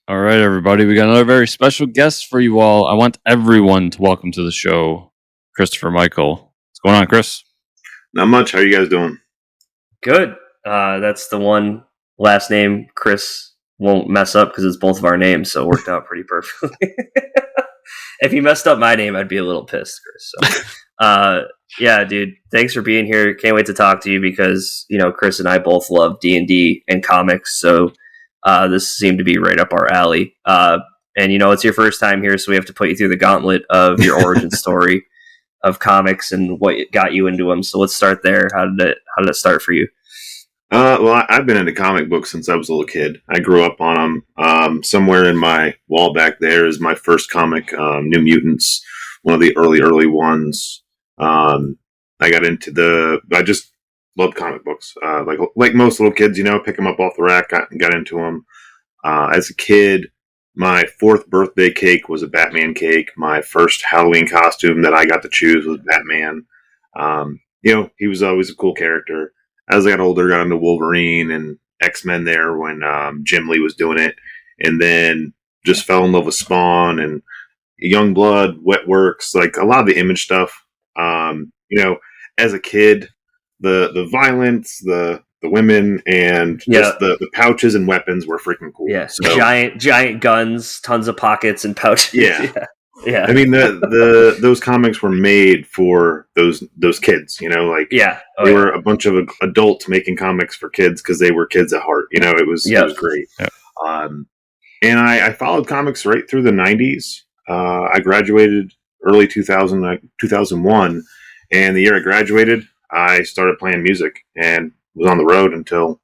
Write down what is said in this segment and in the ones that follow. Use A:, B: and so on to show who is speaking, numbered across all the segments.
A: All right, everybody. We got another very special guest for you all. I want everyone to welcome to the show Christopher Michael. What's going on, Chris?
B: Not much. How are you guys doing?
C: Good. That's the one last name Chris won't mess up because it's both of our names, so it worked out pretty perfectly. If he messed up my name, I'd be a little pissed, Chris. So, yeah, dude, thanks for being here. Can't wait to talk to you because Chris and I both love D&D and comics, so this seemed to be right up our alley. And it's your first time here, so we have to put you through the gauntlet of your origin story of comics and what got you into them. So let's start there. How did it start for you?
B: Well, I've been into comic books since I was a little kid. I grew up on them. Somewhere in my wall back there is my first comic, New Mutants, one of the early ones. I just loved comic books. Like most little kids, pick them up off the rack, got into them. As a kid, my 4th birthday cake was a Batman cake. My first Halloween costume that I got to choose was Batman. He was always a cool character. As I got older, got into Wolverine and X-Men there when Jim Lee was doing it. And then just fell in love with Spawn and Youngblood, Wetworks, like a lot of the Image stuff. As a kid, the violence, the women, and just the pouches and weapons were freaking cool.
C: Yeah, so, giant guns, tons of pockets and pouches.
B: Yeah. I mean, those comics were made for those kids. They were a bunch of adults making comics for kids because they were kids at heart. It was great. Yeah. And I followed comics right through the 90s. I graduated early 2001, and the year I graduated, I started playing music and was on the road until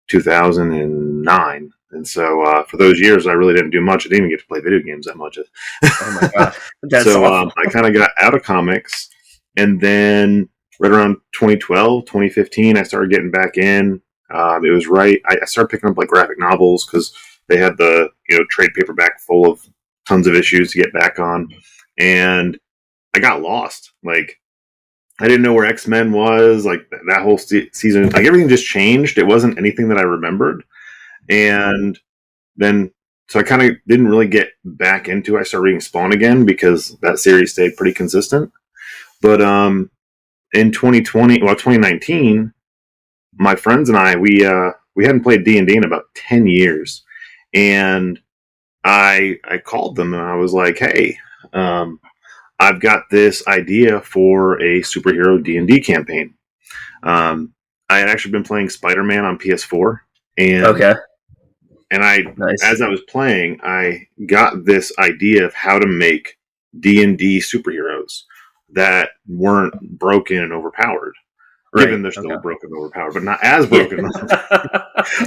B: 2009. And so for those years, I really didn't do much. I didn't even get to play video games that much.
C: Oh my god! That's
B: so I kind of got out of comics, and then right around 2012, 2015, I started getting back in. It was right. I started picking up like graphic novels because they had the trade paperback full of tons of issues to get back on, and I got lost. Like I didn't know where X-Men was. Like that whole season, like everything just changed. It wasn't anything that I remembered. And then, so I kind of didn't really get back into it. I started reading Spawn again because that series stayed pretty consistent. But in 2019, my friends and I, we hadn't played D&D in about 10 years. And I called them and I was like, hey, I've got this idea for a superhero D&D campaign. I had actually been playing Spider-Man on PS4. And as I was playing, I got this idea of how to make D&D superheroes that weren't broken and overpowered. Right. Given they're still broken and overpowered, but not as broken.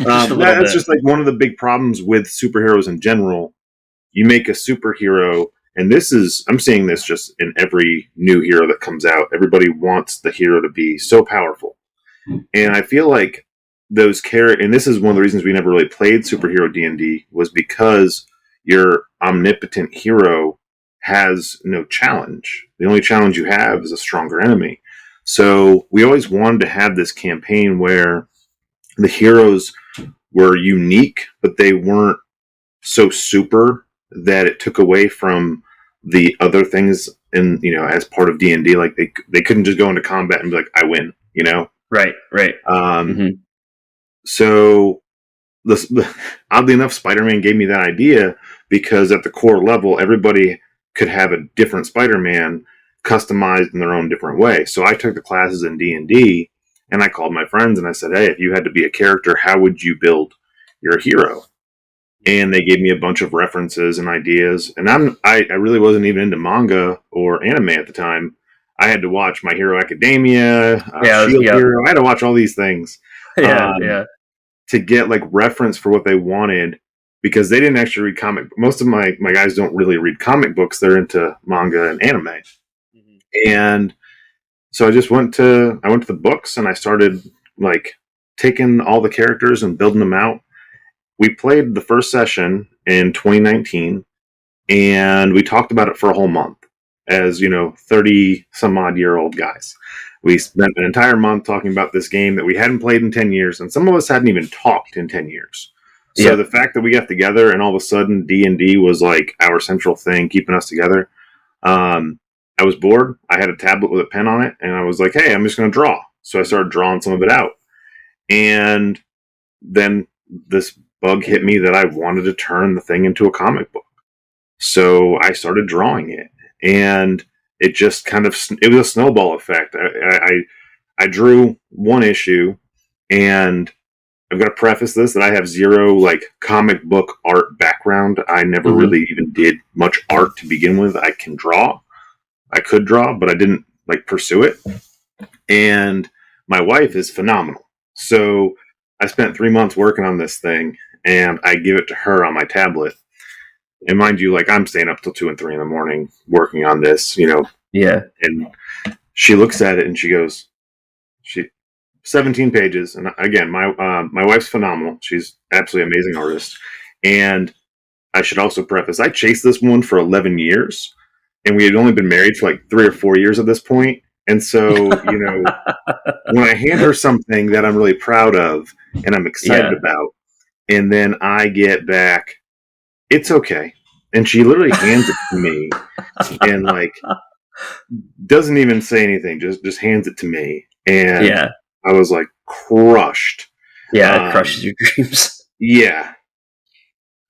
B: That's just like one of the big problems with superheroes in general. You make a superhero, and I'm seeing this just in every new hero that comes out. Everybody wants the hero to be so powerful. And I feel like those and this is one of the reasons we never really played superhero D&D, was because your omnipotent hero has no challenge. The only challenge you have is a stronger enemy. So we always wanted to have this campaign where the heroes were unique, but they weren't so super that it took away from the other things in, as part of D&D. Like they couldn't just go into combat and be like, I win,
C: Right.
B: So, oddly enough, Spider-Man gave me that idea because at the core level, everybody could have a different Spider-Man customized in their own different way. So I took the classes in D&D, and I called my friends and I said, hey, if you had to be a character, how would you build your hero? And they gave me a bunch of references and ideas. And I really wasn't even into manga or anime at the time. I had to watch My Hero Academia, Shield Hero. I had to watch all these things. To get like reference for what they wanted, because they didn't actually read comic. Most of my guys don't really read comic books. They're into manga and anime. Mm-hmm. And so I went to the books and I started like taking all the characters and building them out. We played the first session in 2019 and we talked about it for a whole month as, 30 some odd year old guys. We spent an entire month talking about this game that we hadn't played in 10 years, and some of us hadn't even talked in 10 years. So the fact that we got together and all of a sudden D&D was like our central thing, keeping us together. I was bored. I had a tablet with a pen on it, and I was like, hey, I'm just going to draw. So I started drawing some of it out. And then this bug hit me that I wanted to turn the thing into a comic book. So I started drawing it, and it just kind of, it was a snowball effect. I drew one issue, and I've got to preface this that I have zero like comic book art background. I never really even did much art to begin with. I can draw. I could draw, but I didn't like pursue it. And my wife is phenomenal. So I spent 3 months working on this thing, and I give it to her on my tablet. And mind you, like I'm staying up till 2 and 3 in the morning working on this, you know.
C: Yeah.
B: And she looks at it and she goes, 17 pages. And again, my wife's phenomenal. She's absolutely amazing artist. And I should also preface, I chased this one for 11 years, and we had only been married for like 3 or 4 years at this point. And so, you know, when I hand her something that I'm really proud of and I'm excited about, and then I get back, it's okay. And she literally hands it to me and like doesn't even say anything, just hands it to me. And I was like crushed.
C: Yeah, it crushes your dreams.
B: Yeah.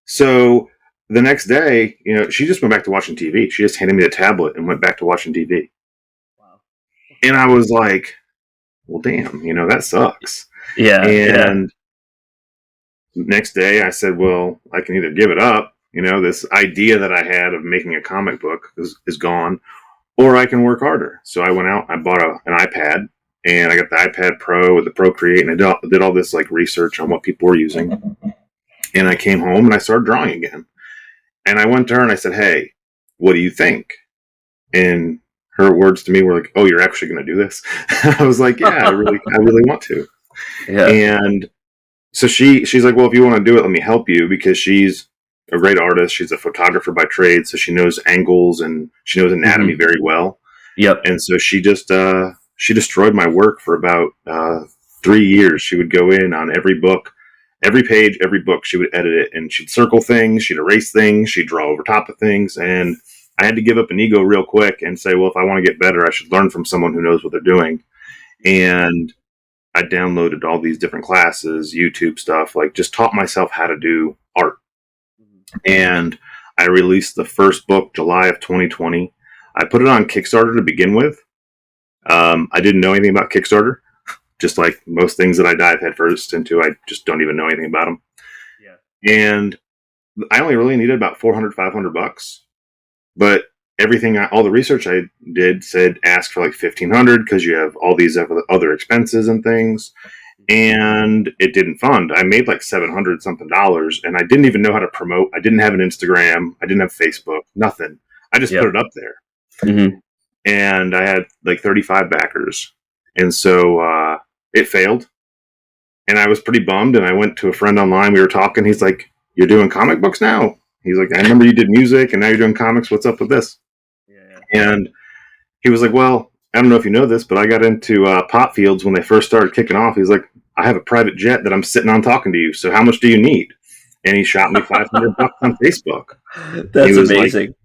B: So the next day, you know, she just went back to watching TV. She just handed me the tablet and went back to watching TV.
C: Wow.
B: And I was like, well, damn, you know, that sucks.
C: Yeah.
B: And next day I said, well, I can either give it up, you know, this idea that I had of making a comic book is gone, or I can work harder. So I went out, I bought an iPad, and I got the iPad Pro with the Procreate, and I did all this like research on what people were using. And I came home and I started drawing again. And I went to her and I said, hey, what do you think? And her words to me were like, oh, you're actually going to do this? I was like, yeah, I really want to. Yeah. And so she's like, well, if you want to do it, let me help you, because she's a great artist. She's a photographer by trade. So she knows angles and she knows anatomy very well.
C: Yep.
B: And so she just, she destroyed my work for about 3 years. She would go in on every book, every page, every book. She would edit it, and she'd circle things, she'd erase things, she'd draw over top of things. And I had to give up an ego real quick and say, well, if I want to get better, I should learn from someone who knows what they're doing. And I downloaded all these different classes, YouTube stuff, like just taught myself how to do art. And I released the first book July of 2020. I put it on Kickstarter to begin with. I didn't know anything about Kickstarter. Just like most things that I dive headfirst into, I just don't even know anything about them. Yeah. And I only really needed about $400, $500. But all the research I did said ask for like $1,500 because you have all these other expenses and things. And it didn't fund. I made like $700 something, and I didn't even know how to promote. I didn't have an Instagram. I didn't have Facebook. Nothing. I just put it up there. And I had like 35 backers. And so it failed. And I was pretty bummed. And I went to a friend online. We were talking. He's like, you're doing comic books now? He's like, I remember you did music and now you're doing comics. What's up with this? Yeah. And he was like, well, I don't know if you know this, but I got into pop fields when they first started kicking off. He's like, I have a private jet that I'm sitting on talking to you. So how much do you need? And he shot me $500 on Facebook.
C: That's amazing.
B: Like,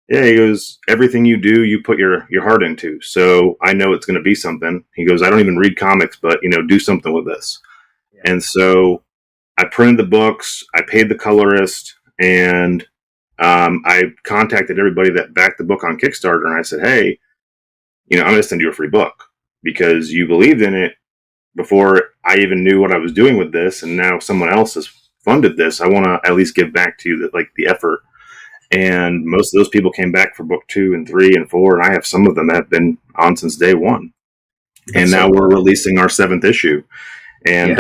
B: yeah, he goes, everything you do, you put your heart into. So I know it's going to be something. He goes, I don't even read comics, but, you know, do something with this. Yeah. And so I printed the books, I paid the colorist, and I contacted everybody that backed the book on Kickstarter. And I said, hey, you know, I'm going to send you a free book because you believed in it before I even knew what I was doing with this. And now someone else has funded this. I want to at least give back to you the effort. And most of those people came back for book 2 and 3 and 4. And I have some of them that have been on since day one. And now we're releasing our 7th issue. And,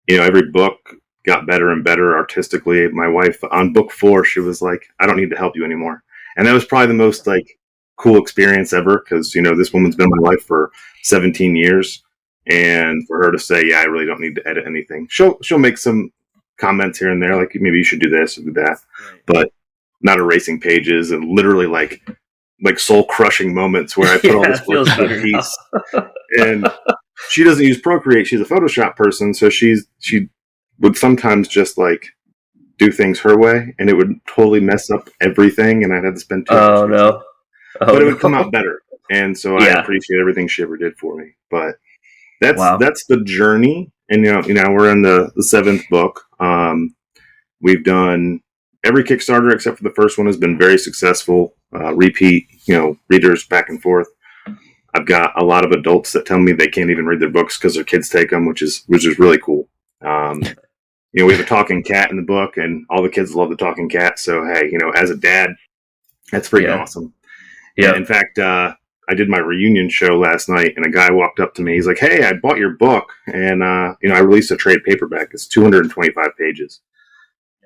B: you know, every book got better and better artistically. My wife on book 4, she was like, I don't need to help you anymore. And that was probably the most like cool experience ever. Cause you know, this woman's been in my life for 17 years. And for her to say, yeah, I really don't need to edit anything. She'll make some comments here and there. Like maybe you should do this or do that, but not erasing pages and literally like soul crushing moments where I put all this work into a piece. And she doesn't use Procreate. She's a Photoshop person. So she would sometimes just like do things her way, and it would totally mess up everything, and I'd have to spend 2 hours
C: Oh
B: fixing it.
C: no. Oh
B: But it would come out
C: no.
B: better, and so I
C: Yeah.
B: appreciate everything she ever did for me. But
C: Wow.
B: that's the journey, and we're in the seventh book. We've done every Kickstarter except for the first one has been very successful. Repeat, readers back and forth. I've got a lot of adults that tell me they can't even read their books because their kids take them, which is really cool. We have a talking cat in the book, and all the kids love the talking cat. So hey, as a dad, that's freaking
C: Yeah.
B: awesome.
C: Yeah.
B: In fact, I did my reunion show last night, and a guy walked up to me. He's like, "Hey, I bought your book, and I released a trade paperback. It's 225 pages."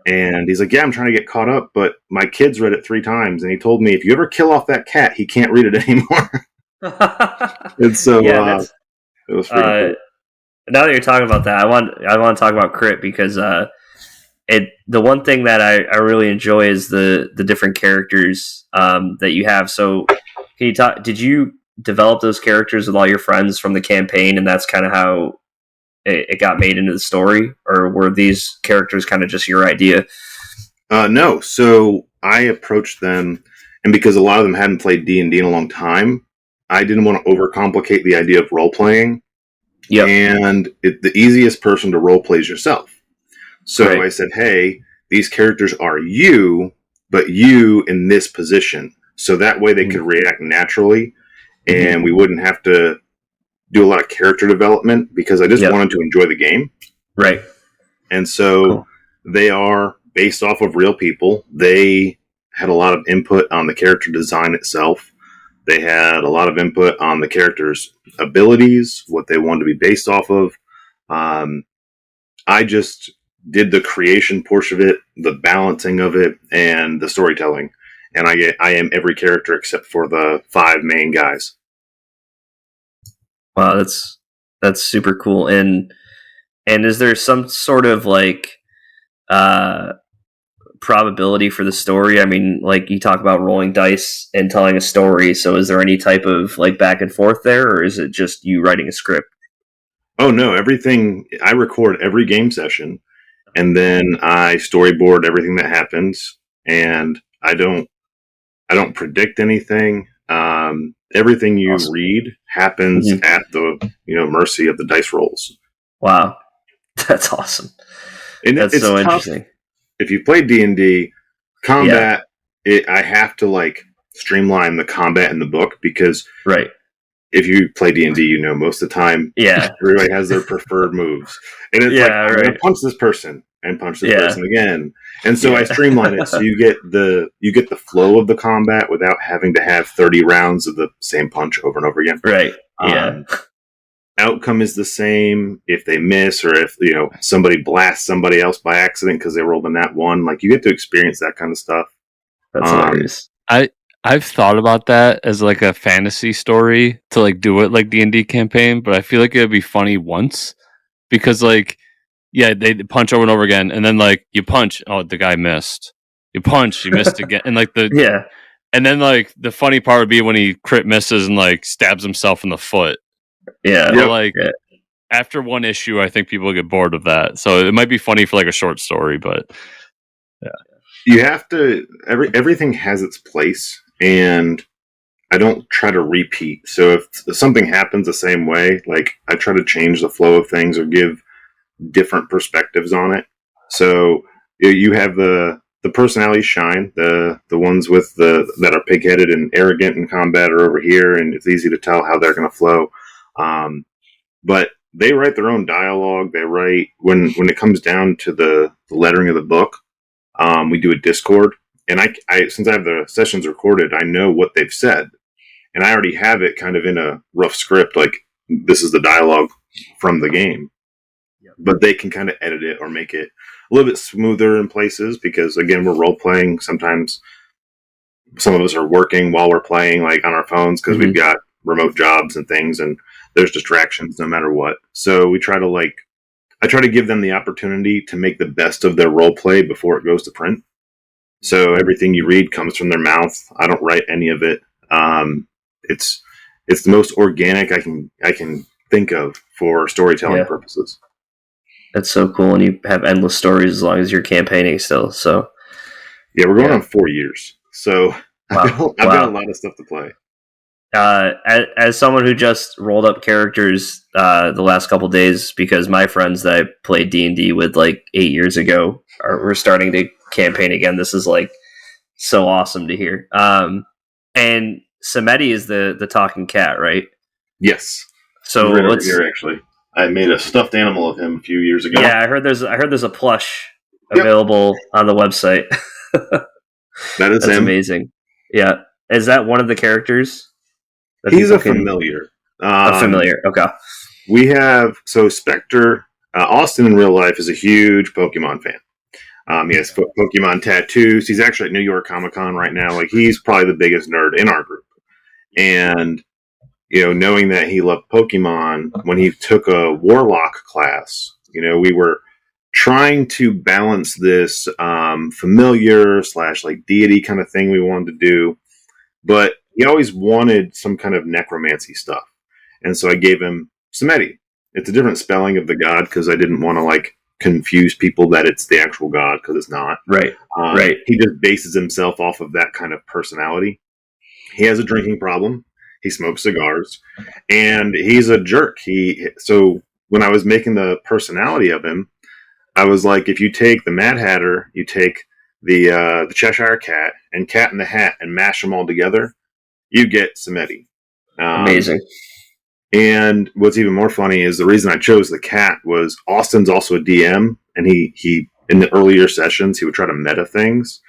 B: And he's like, "Yeah, I'm trying to get caught up, but my kid's read it 3 times, and he told me if you ever kill off that cat, he can't read it anymore." And so
C: Yeah, that's
B: it was freaking cool.
C: now that you're talking about that, I want to talk about Crit because the one thing that I really enjoy is the different characters that you have. So can you talk? Did you develop those characters with all your friends from the campaign, and that's kind of how it got made into the story, or were these characters kind of just your idea?
B: No, so I approached them, and because a lot of them hadn't played D&D in a long time, I didn't want to overcomplicate the idea of role playing.
C: Yep.
B: And the easiest person to role play is yourself. So
C: Right.
B: I said, hey, these characters are you, but you in this position. So that way they could react naturally, and we wouldn't have to do a lot of character development because I just wanted to enjoy the game.
C: Right.
B: And so they are based off of real people. They had a lot of input on the character design itself. They had a lot of input on the character's abilities, what they wanted to be based off of. I just did the creation portion of it, the balancing of it, and the storytelling. And I am every character except for the 5 main guys.
C: Wow, that's super cool. And is there some sort of like probability for the story? I mean, like you talk about rolling dice and telling a story. So is there any type of like back and forth there, or is it just you writing a script?
B: Oh no, everything I record every game session, and then I storyboard everything that happens, and I don't predict anything. Everything you read happens at the mercy of the dice rolls.
C: Wow, that's awesome.
B: And
C: that's
B: it's
C: so
B: tough.
C: Interesting.
B: If you play D&D, combat, I have to like streamline the combat in the book because if you play D&D, most of the time, everybody has their preferred moves, and it's like I'm going to punch this person and punch this person again, and so I streamline it so you get the flow of the combat without having to have 30 rounds of the same punch over and over again.
C: Right.
B: Outcome is the same if they miss or if somebody blasts somebody else by accident because they rolled a nat 1. Like you get to experience that kind of stuff.
C: That's hilarious.
A: I've thought about that as like a fantasy story to like do it like D&D campaign, but I feel like it'd be funny once because like they punch over and over again, and then like you punch, oh the guy missed. You punch, you missed again, and like and then like the funny part would be when he crit misses and like stabs himself in the foot. After one issue, I think people get bored of that. So it might be funny for like a short story, but
B: you have to. Everything has its place, and I don't try to repeat. So if something happens the same way, like I try to change the flow of things or give different perspectives on it. So you have the personalities shine. The ones with that are pig-headed and arrogant in combat are over here, and it's easy to tell how they're going to flow. But they write their own dialogue. They write when it comes down to the lettering of the book. We do a Discord, and I since I have the sessions recorded, I know what they've said, and I already have it kind of in a rough script. Like this is the dialogue from the game, but they can kind of edit it or make it a little bit smoother in places because again, we're role playing. Sometimes some of us are working while we're playing, like on our phones, because we've got remote jobs and things, and there's distractions no matter what. So we try to I try to give them the opportunity to make the best of their role play before it goes to print. So everything you read comes from their mouth. I don't write any of it. It's the most organic I can think of for storytelling purposes.
C: That's so cool, and you have endless stories as long as you're campaigning still. So
B: Yeah, we're going on 4 years, so
C: wow,
B: I've got a
C: wow.
B: lot of stuff to play.
C: As someone who just rolled up characters the last couple days, because my friends that I played D&D with like 8 years ago were starting to campaign again. This is like so awesome to hear. And Samedi is the talking cat, right?
B: Yes, he's
C: So
B: right over
C: let's.
B: here. Actually, I made a stuffed animal of him a few years ago.
C: Yeah, I heard there's a plush
B: Yep.
C: available on the website.
B: That is
C: That's
B: him.
C: amazing. Yeah, is that one of the characters? That
B: He's a
C: people can
B: familiar.
C: a familiar. Okay.
B: We have Spectre. Austin in real life is a huge Pokemon fan. He has Pokemon tattoos. He's actually at New York Comic Con right now. Like, he's probably the biggest nerd in our group. And knowing that he loved Pokemon, when he took a Warlock class, we were trying to balance this familiar / like deity kind of thing we wanted to do, but he always wanted some kind of necromancy stuff, and so I gave him Samedi. It's a different spelling of the god because I didn't want to like confuse people that it's the actual god, because it's not.
C: Right. Right.
B: He just bases himself off of that kind of personality. He has a drinking problem. He smokes cigars, and he's a jerk. So when I was making the personality of him, I was like, if you take the Mad Hatter, you take the Cheshire Cat and Cat in the Hat and mash them all together, you get Samedi.
C: Amazing.
B: And what's even more funny is the reason I chose the cat was Austin's also a DM, and he in the earlier sessions he would try to meta things,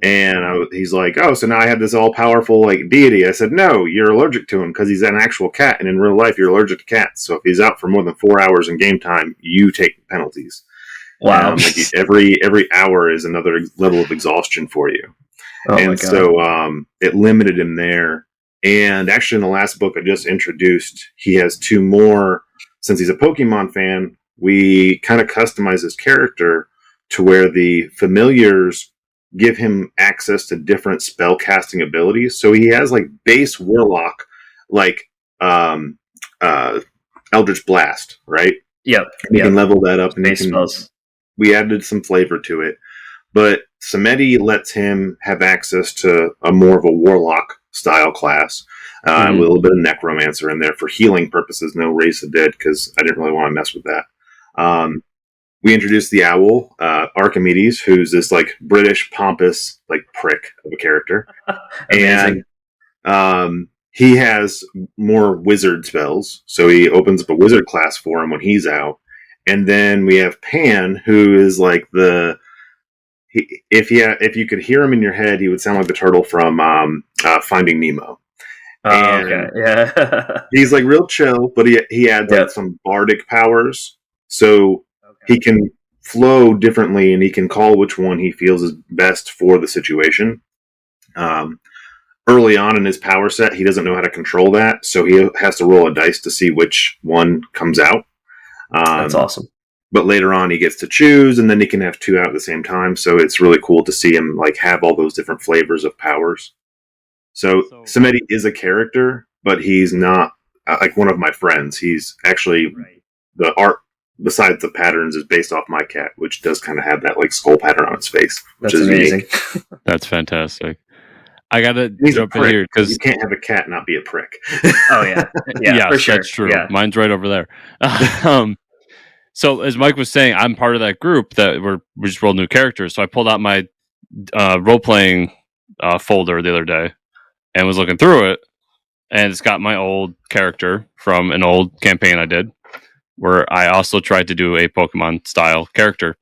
B: and he's like, oh, so now I have this all powerful like deity. I said, no, you're allergic to him because he's an actual cat, and in real life you're allergic to cats. So if he's out for more than 4 hours in game time, you take penalties.
C: Wow.
B: Like every hour is another level of exhaustion for you.
C: Oh
B: and so it limited him there. And actually, in the last book I just introduced, he has 2 more. Since he's a Pokemon fan, we kind of customize his character to where the familiars give him access to different spell casting abilities. So he has like base Warlock, like Eldritch Blast, right?
C: Yep.
B: You can level that up, and
C: base spells.
B: We added some flavor to it. But Samedi lets him have access to a more of a Warlock style class, with a little bit of Necromancer in there for healing purposes. No Race of Dead, because I didn't really want to mess with that. We introduced the owl, Archimedes, who's this like British pompous like prick of a character.
C: Amazing.
B: And he has more wizard spells, so he opens up a wizard class for him when he's out. And then we have Pan, who is like if you could hear him in your head, he would sound like the turtle from Finding Nemo.
C: Okay. Yeah.
B: He's like real chill, but he adds like some bardic powers, so he can flow differently, and he can call which one he feels is best for the situation. Early on in his power set, he doesn't know how to control that, so he has to roll a dice to see which one comes out.
C: That's awesome.
B: But later on, he gets to choose, and then he can have 2 out at the same time. So it's really cool to see him like have all those different flavors of powers. So Samedi is a character, but he's not like one of my friends. He's actually the art, besides the patterns, is based off my cat, which does kind of have that like skull pattern on its face, which is
C: amazing.
A: That's fantastic. I gotta jump in
B: here
A: because
B: you can't have a cat not be a prick.
C: Oh yeah, yeah, for sure.
A: That's true.
C: Yeah.
A: Mine's right over there. So as Mike was saying, I'm part of that group that we just rolled new characters. So I pulled out my role playing folder the other day and was looking through it, and it's got my old character from an old campaign I did, where I also tried to do a Pokemon style character.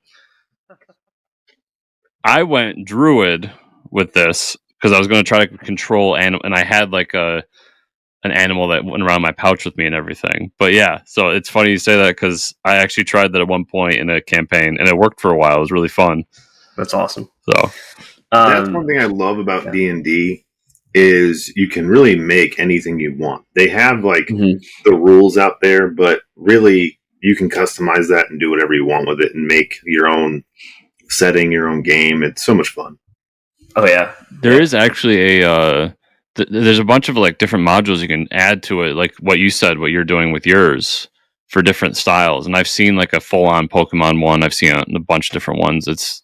A: I went Druid with this because I was going to try to control animal, and I had like an animal that went around my pouch with me and everything. But yeah, so it's funny you say that because I actually tried that at one point in a campaign, and it worked for a while. It was really fun.
C: That's awesome.
A: So
B: that's one thing I love about D&D is you can really make anything you want. They have like the rules out there, but really you can customize that and do whatever you want with it and make your own setting, your own game. It's so much fun.
C: Oh yeah,
A: there is actually there's a bunch of like different modules you can add to it, like what you said, what you're doing with yours. for different styles. And I've seen like a full on Pokemon one. I've seen a bunch of different ones. It's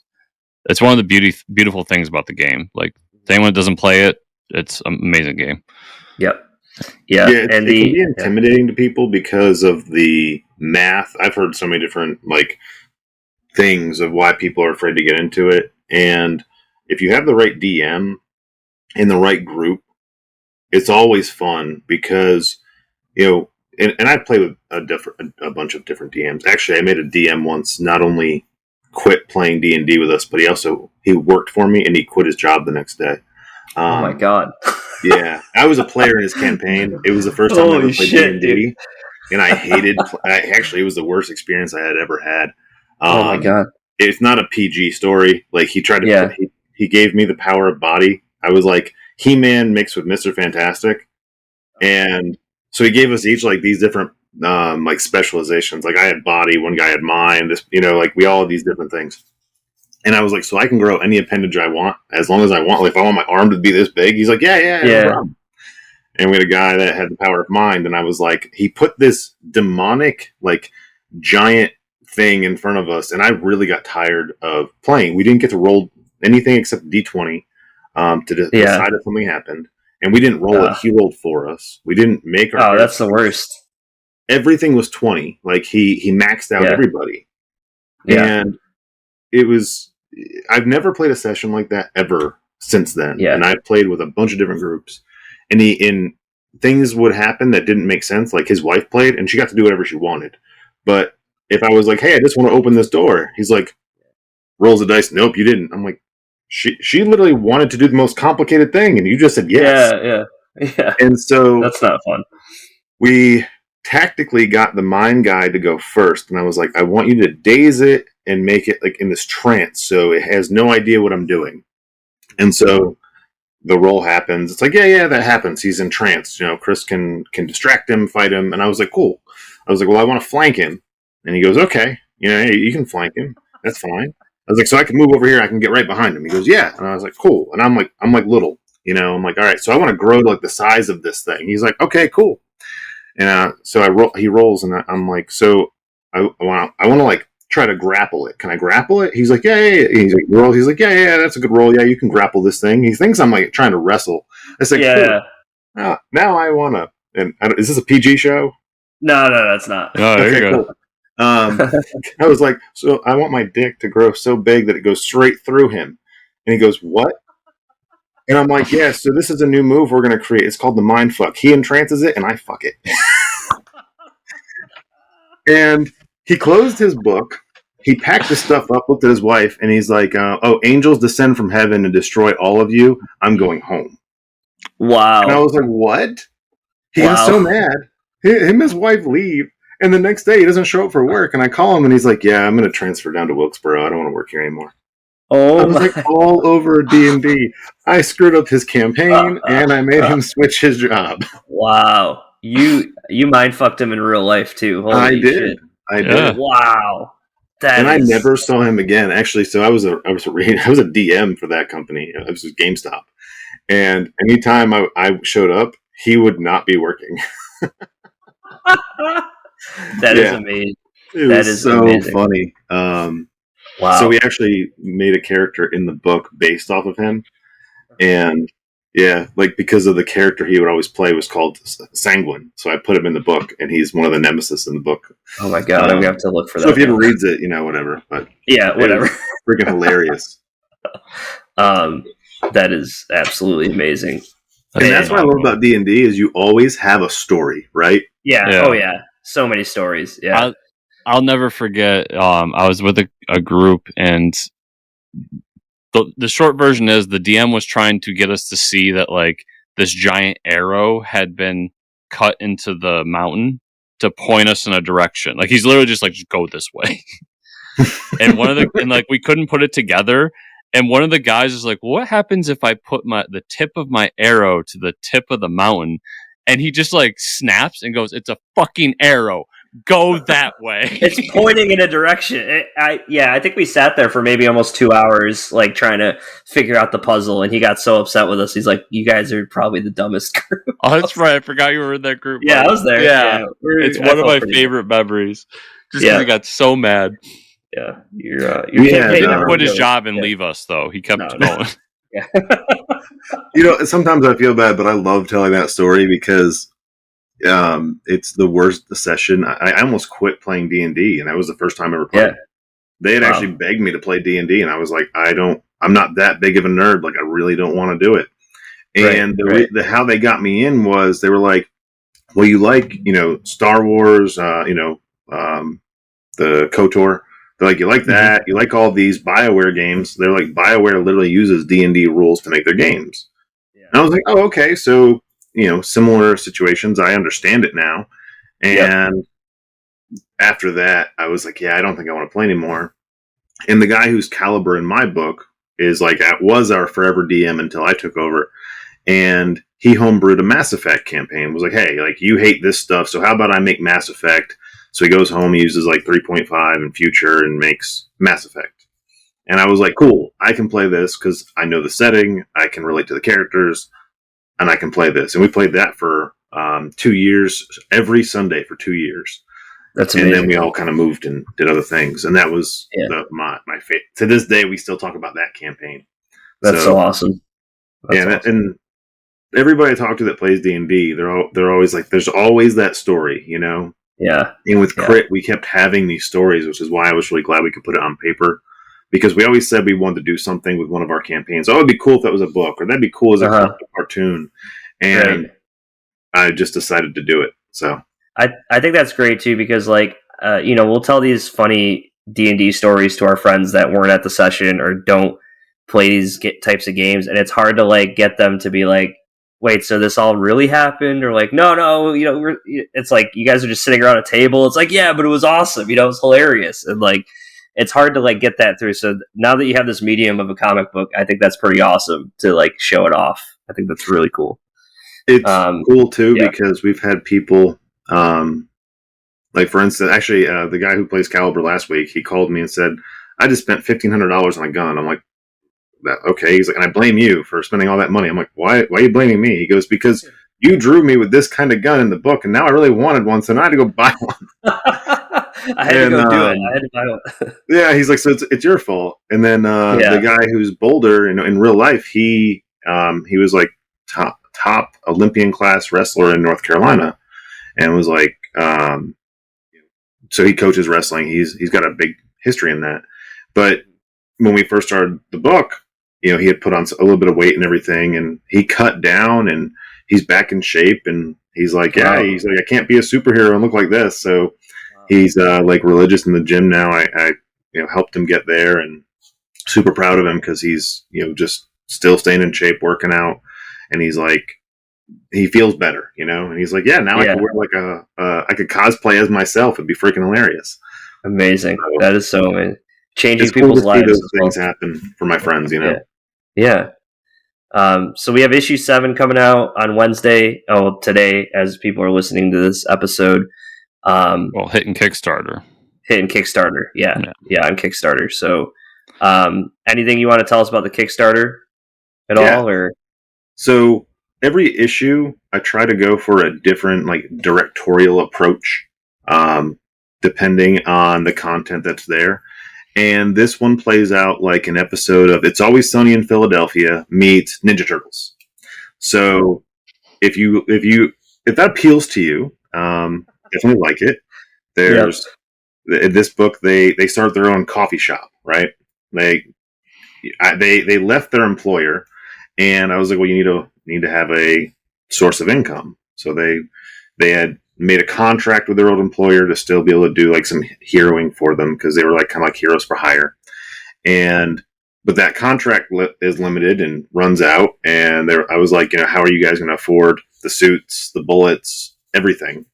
A: one of the beautiful things about the game. Like, if anyone doesn't play it, it's an amazing game.
C: Yep. Yeah,
B: and it can be intimidating to people because of the math. I've heard so many different like things of why people are afraid to get into it. And if you have the right DM in the right group, it's always fun because, you know, and I've played with a bunch of different DMs. Actually, I made a DM once, not only quit playing D&D with us, but he worked for me and he quit his job the next day.
C: Oh my God.
B: Yeah, I was a player in his campaign. It was the first time I ever played D&D, and I hated. Actually, it was the worst experience I had ever had.
C: Oh my God!
B: It's not a PG story. Like he tried to.
C: Yeah.
B: He gave me the power of body. I was like He-Man mixed with Mr. Fantastic, and so he gave us each like these different like specializations. Like I had body, one guy had mind. This, like we all had these different things. And I was like, so I can grow any appendage I want as long as I want. Like, if I want my arm to be this big, he's like, yeah. No problem. And we had a guy that had the power of mind, and I was like, he put this demonic, like, giant thing in front of us, and I really got tired of playing. We didn't get to roll anything except D20 to decide if something happened, and we didn't roll it. He rolled for us. We didn't make our.
C: Oh, that's the worst.
B: Everything was 20. Like he maxed out everybody, and it was. I've never played a session like that ever since then. Yeah. And I've played with a bunch of different groups. And things would happen that didn't make sense. Like his wife played and she got to do whatever she wanted. But if I was like, hey, I just want to open this door, he's like, rolls the dice. Nope, you didn't. I'm like, she literally wanted to do the most complicated thing and you just said yes.
C: Yeah.
B: And so
C: that's not fun.
B: We tactically got the mind guy to go first. And I was like, I want you to daze it and make it like in this trance so it has no idea what I'm doing. And so the roll happens. It's like, yeah, that happens. He's in trance. Chris can distract him, fight him. And I was like, cool. I was like, well, I want to flank him. And he goes, okay, hey, you can flank him. That's fine. I was like, so I can move over here. I can get right behind him. He goes, yeah. And I was like, cool. And I'm like little, I'm like, all right, so I want to grow to like the size of this thing. He's like, okay, cool. And so he rolls and I'm like, so I want to like try to grapple it. Can I grapple it? He's like, yeah. He's like, roll. He's like, yeah, that's a good roll. Yeah, you can grapple this thing. He thinks I'm like trying to wrestle. I said, yeah. Cool. Now I want to. And is this a PG show?
C: No, that's not.
A: Oh, there you go.
B: Cool. I was like, so I want my dick to grow so big that it goes straight through him. And he goes, what? And I'm like, yeah, so this is a new move we're going to create. It's called the mind fuck. He entrances it and I fuck it. And he closed his book. He packed his stuff up, looked at his wife, and he's like, oh, angels descend from heaven and destroy all of you. I'm going home.
C: Wow.
B: And I was like, what? He was so mad. Him and his wife leave. And the next day he doesn't show up for work. And I call him and he's like, yeah, I'm going to transfer down to Wilkesboro. I don't want to work here anymore.
C: Oh,
B: I was like all over D&D. I screwed up his campaign and I made him switch his job.
C: Wow. You mind fucked him in real life too. Holy
B: I did.
C: Shit.
B: I did.
C: Wow.
B: I never saw him again. Actually, so I was a DM for that company. It was GameStop. And anytime I showed up, he would not be working.
C: That is amazing.
B: That is so amazing. Funny.
C: Wow.
B: So we actually made a character in the book based off of him. And yeah, like because of the character he would always play was called Sanguine. So I put him in the book and he's one of the nemesis in the book.
C: Oh my God. I'm going to have to look for that.
B: So if he ever reads it, whatever. But
C: yeah, whatever.
B: Freaking hilarious.
C: That is absolutely amazing.
B: And that's what I love about D&D is you always have a story, right?
C: Yeah. Oh yeah. So many stories. Yeah.
A: I'll never forget. I was with a group, and the short version is the DM was trying to get us to see that like this giant arrow had been cut into the mountain to point us in a direction. Like he's literally just like, just go this way. And we couldn't put it together. And one of the guys is like, what happens if I put the tip of my arrow to the tip of the mountain? And he just like snaps and goes, it's a fucking arrow. go that way.
C: It's pointing in a direction. I think we sat there for maybe almost 2 hours, like trying to figure out the puzzle, and he got so upset with us. He's like, "You guys are probably the dumbest group."
A: Oh, that's right. I forgot you were in that group.
C: Yeah, I was there.
A: Yeah, it's one of my favorite memories. Just because he got so mad.
C: Yeah, your
A: he didn't quit his job and leave us, though. He kept going.
C: Yeah.
B: Sometimes I feel bad, but I love telling that story because it's the worst session. I almost quit playing D&D, and that was the first time I ever played. They had actually begged me to play D&D, and I was like, I'm not that big of a nerd. Like, I really don't want to do it. And how they got me in was they were like, well, you like, Star Wars, the KOTOR. They're like, you like that? You like all these BioWare games? They're like, BioWare literally uses D&D rules to make their games. Yeah. And I was like, oh, okay. So, similar situations. I understand it now. And after that, I was like, yeah, I don't think I want to play anymore. And the guy who's Caliber in my book was our forever DM until I took over. And he homebrewed a Mass Effect campaign. Was like, hey, like, you hate this stuff, so how about I make Mass Effect? So he goes home, he uses like 3.5 in Future and makes Mass Effect. And I was like, cool, I can play this because I know the setting, I can relate to the characters, and I can play this. And we played that for 2 years, every Sunday for 2 years.
C: That's amazing.
B: And then we all kind of moved and did other things. And that was my favorite. To this day, we still talk about that campaign.
C: That's so awesome.
B: And everybody I talk to that plays D&D, they're always like, there's always that story, Yeah. And with Crit, we kept having these stories, which is why I was really glad we could put it on paper. Because we always said we wanted to do something with one of our campaigns. Oh, it'd be cool if that was a book, or that'd be cool as a cartoon. And I just decided to do it. So
C: I think that's great too, because we'll tell these funny D&D stories to our friends that weren't at the session or don't play these types of games, and it's hard to like get them to be like, wait, so this all really happened? Or like, no, it's like you guys are just sitting around a table. It's like, yeah, but it was awesome. It was hilarious. And like, it's hard to like get that through. So now that you have this medium of a comic book, I think that's pretty awesome to like show it off. I think that's really cool.
B: It's cool too, because we've had people, like for instance, actually the guy who plays Caliber last week, he called me and said, I just spent $1,500 on a gun. I'm like, okay. He's like, and I blame you for spending all that money. I'm like, why are you blaming me? He goes, because you drew me with this kind of gun in the book, and now I really wanted one, so now I had to go buy one.
C: I had to go do it. I had to buy one.
B: Yeah, he's like, so it's your fault. And then the guy who's Boulder, in real life, he was like top Olympian class wrestler in North Carolina, and was like, so he coaches wrestling. He's got a big history in that. But when we first started the book, he had put on a little bit of weight and everything, and he cut down, and he's back in shape, and he's like, he's like, I can't be a superhero and look like this. So he's like religious in the gym now. I helped him get there, and super proud of him because he's just still staying in shape, working out, and he's like, he feels better, and he's like, now I could wear like I could cosplay as myself. It'd be freaking hilarious.
C: Amazing. So, that is so amazing. Changing
B: it's
C: people's
B: cool to see
C: lives.
B: Those things happen for my friends,
C: Yeah. So we have issue 7 coming out on Wednesday. Oh, today, as people are listening to this episode.
A: Hitting Kickstarter.
C: Yeah, on Kickstarter. So, anything you want to tell us about the Kickstarter at all, or?
B: So every issue, I try to go for a different, like, directorial approach, depending on the content that's there. And this one plays out like an episode of It's Always Sunny in Philadelphia meets Ninja Turtles. So if that appeals to you, definitely like it. There's in this book, they start their own coffee shop, right? They left their employer, and I was like, well, you need to have a source of income. So they had made a contract with their old employer to still be able to do like some heroing for them, because they were like kind of like heroes for hire. But that contract is limited and runs out. And I was like, how are you guys going to afford the suits, the bullets, everything?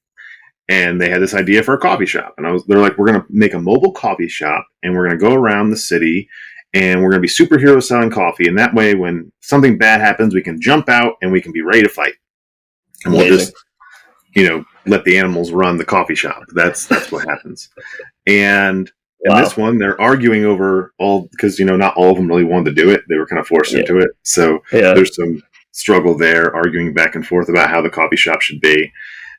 B: And they had this idea for a coffee shop. And they're like, we're going to make a mobile coffee shop, and we're going to go around the city, and we're going to be superheroes selling coffee. And that way, when something bad happens, we can jump out and we can be ready to fight. And we'll just, let the animals run the coffee shop. That's what happens. And in
C: Wow.
B: this one, they're arguing over all, because not all of them really wanted to do it. They were kind of forced into it. So there's some struggle there, arguing back and forth about how the coffee shop should be.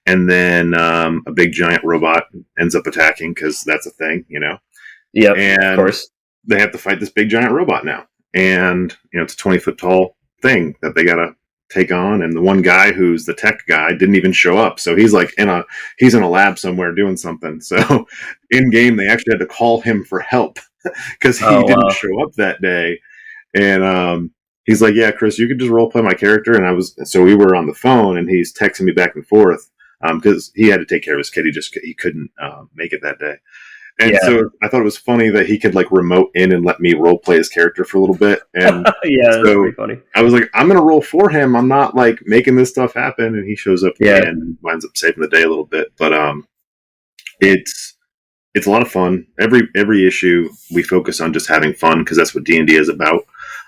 B: And then a big giant robot ends up attacking, because that's a thing,
C: Yeah,
B: and
C: of course.
B: they have to fight this big giant robot now. And it's a 20-foot tall thing that they gotta take on. And the one guy who's the tech guy didn't even show up, so he's like he's in a lab somewhere doing something. So in game, they actually had to call him for help because he didn't show up that day. And he's like, "Yeah, Chris, you could just role play my character." And so we were on the phone, and he's texting me back and forth because he had to take care of his kid. He couldn't make it that day. And so I thought it was funny that he could like remote in and let me role play his character for a little bit. And
C: that's pretty funny.
B: I was like, I'm going to roll for him. I'm not like making this stuff happen. And he shows up and winds up saving the day a little bit. But it's a lot of fun. Every issue we focus on just having fun, because that's what D&D is about.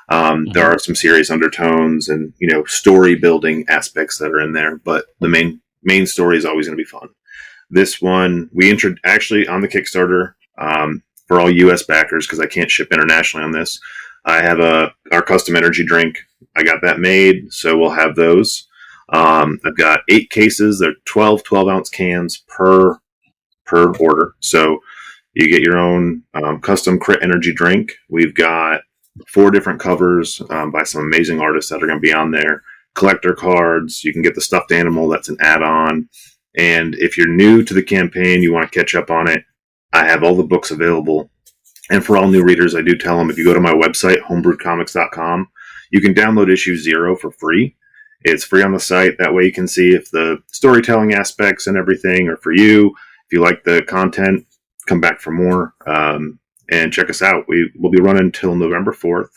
B: There are some serious undertones and story building aspects that are in there, but the main story is always going to be fun. This one, we actually on the Kickstarter for all U.S. backers, because I can't ship internationally on this. I have our custom energy drink. I got that made, so we'll have those. I've got 8 cases. They're 12-ounce cans per order. So you get your own custom crit energy drink. We've got 4 different covers by some amazing artists that are going to be on there. Collector cards. You can get the stuffed animal. That's an add-on. And if you're new to the campaign, you want to catch up on it, I have all the books available. And for all new readers, I do tell them, if you go to my website, homebrewedcomics.com, you can download issue 0 for free. It's free on the site. That way you can see if the storytelling aspects and everything are for you. If you like the content, come back for more and check us out. We'll be running until November 4th.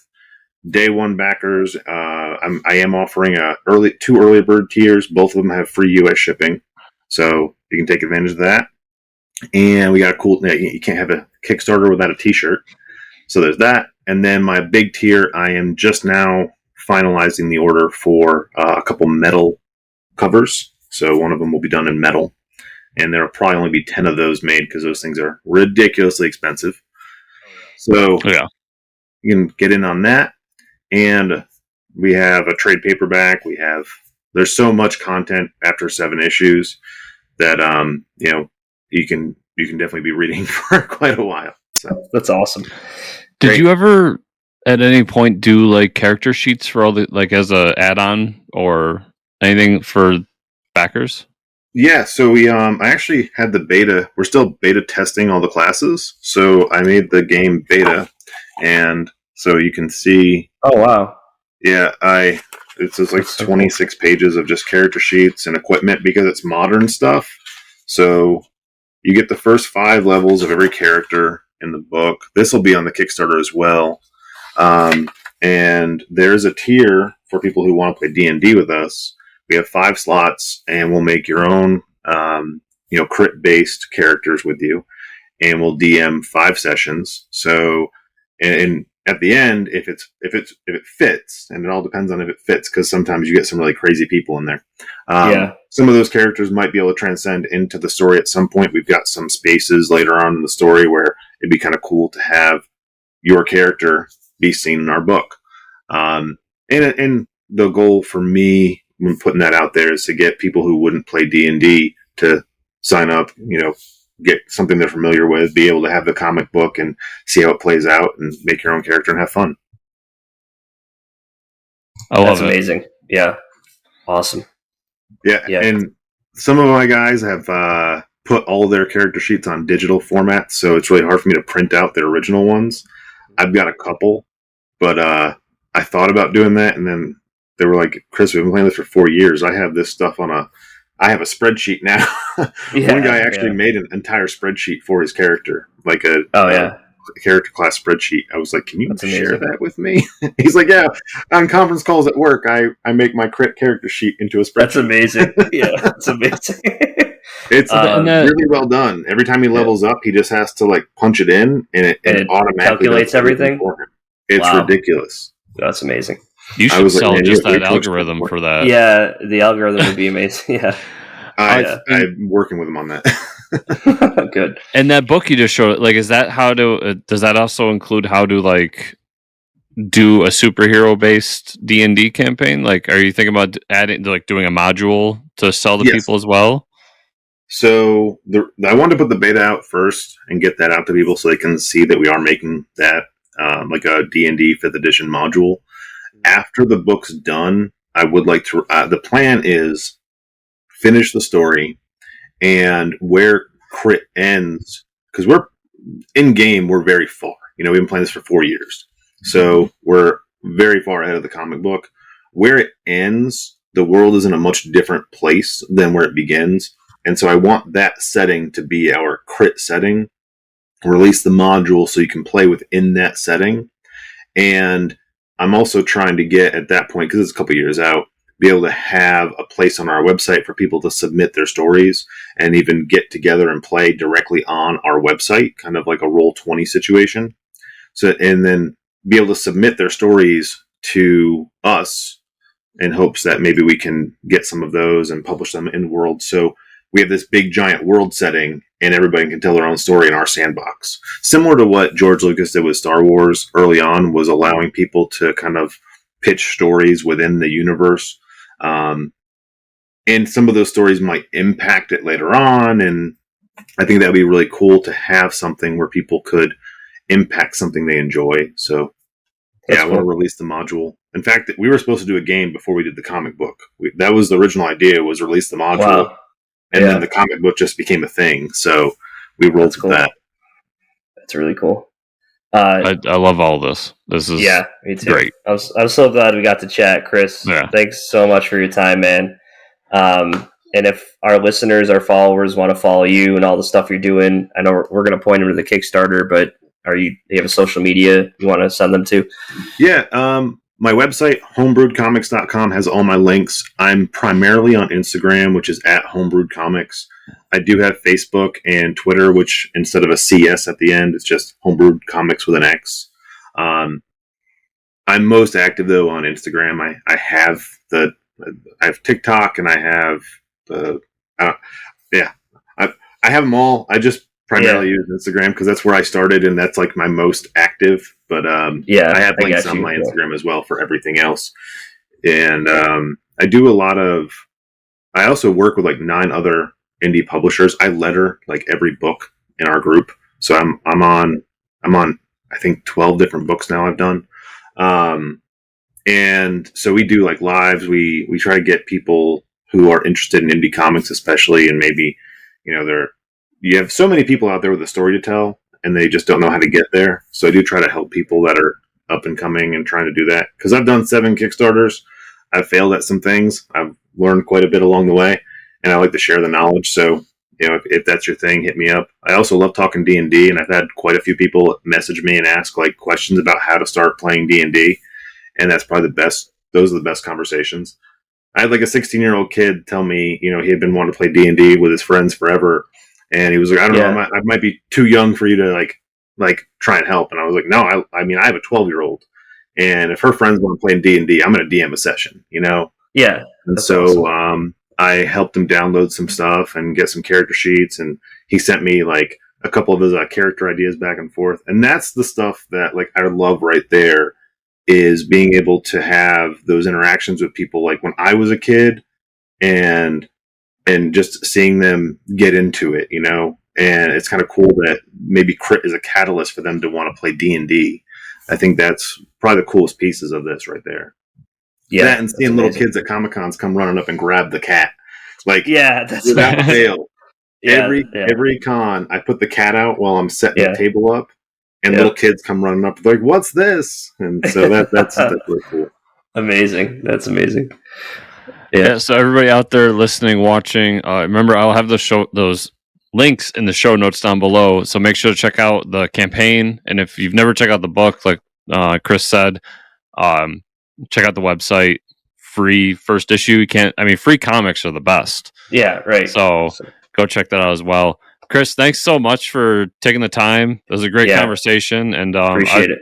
B: Day 1 backers, I am offering 2 early bird tiers. Both of them have free U.S. shipping. So you can take advantage of that. And we got a cool, you can't have a Kickstarter without a t-shirt. So there's that. And then my big tier, I am just now finalizing the order for a couple metal covers. So one of them will be done in metal. And there will probably only be 10 of those made, because those things are ridiculously expensive. So you can get in on that. And we have a trade paperback. There's so much content after 7 issues that you can definitely be reading for quite a while. So
C: that's awesome.
A: Did you ever at any point do like character sheets for all the, like, as a add-on or anything for backers?
B: Yeah, so we I actually had the beta. We're still beta testing all the classes. So I made the game beta, and so you can see.
C: Oh wow.
B: Yeah, it's just like 26 pages of just character sheets and equipment, because it's modern stuff. So you get the first 5 levels of every character in the book. This will be on the Kickstarter as well. And there's a tier for people who want to play D&D with us. We have 5 slots, and we'll make your own, crit-based characters with you, and we'll DM 5 sessions. So, and at the end, if it fits, and it all depends on if it fits, because sometimes you get some really crazy people in there. Some of those characters might be able to transcend into the story at some point. We've got some spaces later on in the story where it'd be kind of cool to have your character be seen in our book. And the goal for me when putting that out there is to get people who wouldn't play D&D to sign up, get something they're familiar with, be able to have the comic book and see how it plays out, and make your own character and have fun.
C: That's amazing. Yeah. Awesome.
B: Yeah. And some of my guys have put all their character sheets on digital formats, so it's really hard for me to print out their original ones. I've got a couple, but I thought about doing that, and then they were like, Chris, we've been playing this for 4 years. I have this stuff I have a spreadsheet now. One guy actually made an entire spreadsheet for his character, like a character class spreadsheet. I was like, can you share that with me? He's like, yeah, on conference calls at work, I make my crit character sheet into a spreadsheet.
C: That's amazing. Yeah, that's amazing.
B: It's really well done. Every time he levels up, he just has to like punch it in, and it automatically
C: calculates everything for him.
B: It's ridiculous.
C: That's amazing.
A: You should sell just that algorithm for that.
C: Yeah, the algorithm would be amazing. Yeah.
B: I'm working with him on that.
C: Good.
A: And that book you just showed, like, is that how to? Does that also include how to like do a superhero based D&D campaign? Like, are you thinking about adding like doing a module to sell to people as well?
B: So I wanted to put the beta out first and get that out to people so they can see that we are making that like a D&D 5th edition module. After the book's done, I would like to. The plan is finish the story and where crit ends, because we're in game. We're very far. We've been playing this for 4 years, so we're very far ahead of the comic book. Where it ends, the world is in a much different place than where it begins. And so I want that setting to be our crit setting. Release the module so you can play within that setting. And I'm also trying to get, at that point, because it's a couple years out, be able to have a place on our website for people to submit their stories and even get together and play directly on our website, kind of like a Roll20 situation. So, and then be able to submit their stories to us in hopes that maybe we can get some of those and publish them in the world. So we have this big giant world setting and everybody can tell their own story in our sandbox. Similar to what George Lucas did with Star Wars early on, was allowing people to kind of pitch stories within the universe. And some of those stories might impact it later on. And I think that would be really cool to have something where people could impact something they enjoy. So I want to release the module. In fact, we were supposed to do a game before we did the comic book. That was the original idea, was release the module. Wow. And then the comic book just became a thing. So we rolled with that.
C: That's really cool.
A: I love all this. This is
C: me too.
A: Great.
C: I'm so glad we got to chat, Chris.
A: Yeah.
C: Thanks so much for your time, man. And if our listeners, our followers want to follow you and all the stuff you're doing, I know we're going to point them to the Kickstarter, but do you have a social media you want to send them to?
B: Yeah. My website, homebrewedcomics.com, has all my links. I'm primarily on Instagram, which is at homebrewedcomics. I do have Facebook and Twitter, which instead of a CS at the end, it's just homebrewed comics with an X. I'm most active though on Instagram. I have TikTok and I have I have them all. I just primarily use Instagram because that's where I started and that's like my most active. But I have links on my Instagram as well for everything else. And I do a lot of. I also work with like 9 other indie publishers. I letter like every book in our group, so I'm on I think 12 different books now I've done. And so we do like lives. We try to get people who are interested in indie comics, especially, and maybe you have so many people out there with a story to tell and they just don't know how to get there. So I do try to help people that are up and coming and trying to do that, because I've done 7 Kickstarters. I've failed at some things. I've learned quite a bit along the way, and I like to share the knowledge. So, if that's your thing, hit me up. I also love talking D&D, and I've had quite a few people message me and ask like questions about how to start playing D&D, and that's probably the best. Those are the best conversations. I had like a 16-year-old kid tell me, he had been wanting to play D&D with his friends forever, and he was like, I don't know, I might be too young for you to like try and help. And I was like, no, I mean, I have a 12-year-old, and if her friends want to play D&D, I'm going to DM a session,
C: Yeah.
B: And so awesome. I helped him download some stuff and get some character sheets, and he sent me like a couple of his character ideas back and forth. And that's the stuff that like I love right there, is being able to have those interactions with people like when I was a kid, and just seeing them get into it, and it's kind of cool that maybe crit is a catalyst for them to want to play D&D. I think that's probably the coolest pieces of this right there. Yeah, that and seeing little kids at Comic-Cons come running up and grab the cat. Like,
C: that's
B: without fail. Every con, I put the cat out while I'm setting the table up, and little kids come running up. They're like, "What's this?" And so that's really cool.
C: Amazing. That's amazing.
A: Yeah. So everybody out there listening, watching, remember I'll have those links in the show notes down below. So make sure to check out the campaign, and if you've never checked out the book, like Chris said, check out the website. Free first issue. Free comics are the best.
C: Yeah, right.
A: So go check that out as well. Chris, thanks so much for taking the time. It was a great conversation, and
C: appreciate it.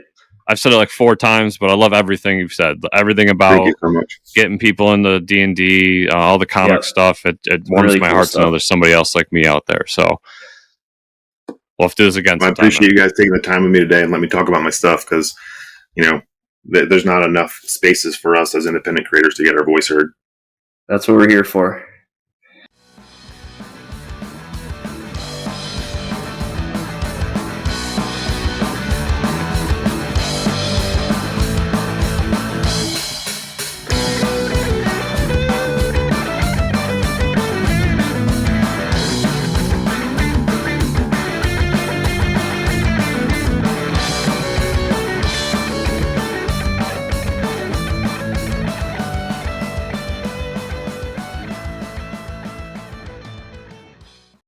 A: I've said it like 4 times, but I love everything you've said. Everything
B: Thank
A: about
B: you so much.
A: getting people into D&D, all the comic
C: Yep.
A: stuff. It warms
C: Really
A: my
C: cool
A: heart to
C: stuff.
A: know there's somebody else like me out there. So we'll have to do this again
B: I
A: sometime.
B: appreciate you guys taking the time with me today and let me talk about my stuff because, you know, there's not enough spaces for us as independent creators to get our voice heard.
C: That's what we're here for.